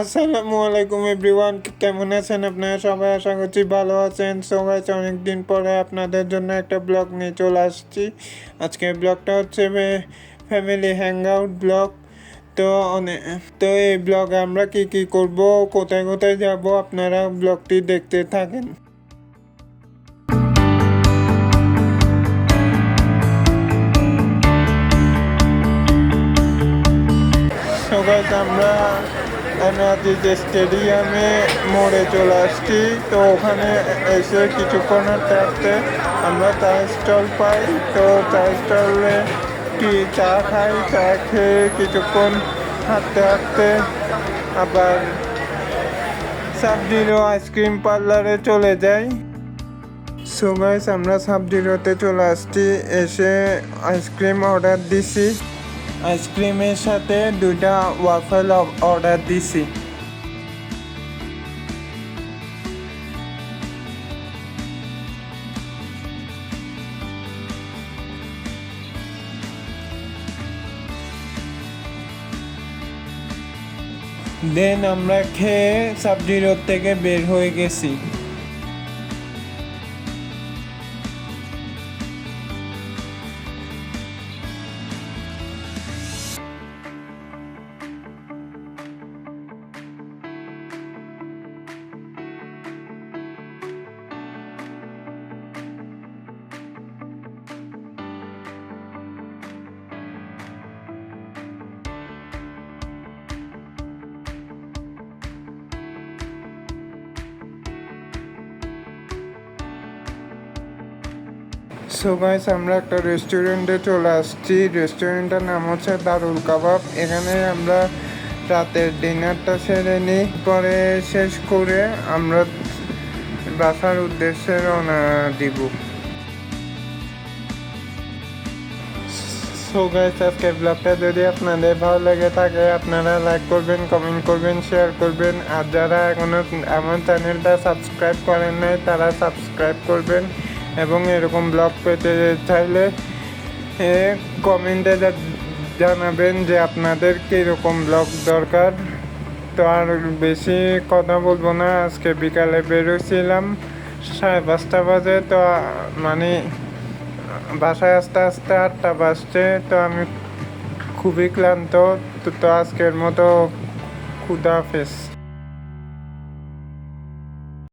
আসসালামু আলাইকুম এভরিওয়ান, কেমন আছেন আপনারা সবাই? আশা করছি ভালো আছেন। সো গাইস, অনেকদিন পরে আপনাদের জন্য একটা ব্লগ নিয়ে চলে আসছি। আজকের ব্লগটা হচ্ছে ফ্যামিলি হ্যাংআউট ব্লগ। তো অনেক তো এই ব্লগে আমরা কি কি করব, কোথায় কোথায় যাব, আপনারা ব্লগটি দেখতে থাকেন। সো গাইস, আমরা এমএজি স্টেডিয়ামে মোড়ে চলে আসছি। তো ওখানে এসে কিছুক্ষণ হাঁটতে আমরা চা স্টল পাই। তো চা স্টলে চা খাই, চা খেয়ে কিছুক্ষণ হাঁটতে আবার সাবজিরো আইসক্রিম পার্লারে চলে যাই। সো গাইস, আমরা সাবজিরোতে চলে আসছি। এসে আইসক্রিম অর্ডার দিছি, আইসক্রিমের সাথে 2টা ওয়াফেল অর্ডার দিছি। দেন আমরা খেয়ে সাবজিরোড থেকে বের হয়ে গেছি। সো গাইস, আমরা একটা রেস্টুরেন্টে চলে আসছি। রেস্টুরেন্টের নাম হচ্ছে দারুল কাবাব। এখানে আমরা রাতের ডিনারটা সেরে নিই, পরে শেষ করে আমরা বাসার উদ্দেশ্যে রওনা দিব। সো গাইস, আজকের ব্লগটা যদি আপনাদের ভালো লেগে থাকে, আপনারা লাইক করবেন, কমেন্ট করবেন, শেয়ার করবেন। আর যারা এখনও আমার চ্যানেলটা সাবস্ক্রাইব করেন নাই, তারা সাবস্ক্রাইব করবেন। এবং এরকম ব্লগ পেতে চাইলে কমেন্টে জানাবেন যে আপনাদের কীরকম ব্লগ দরকার। তো আর বেশি কথা বলবো না। আজকে বিকালে বেরোছিলাম 5:30 বাজে। তো মানে বাসায় আসতে আসতে 8টা বাজছে। তো আমি খুবই ক্লান্ত। তো আজকের মতো খুদা হাফেজ।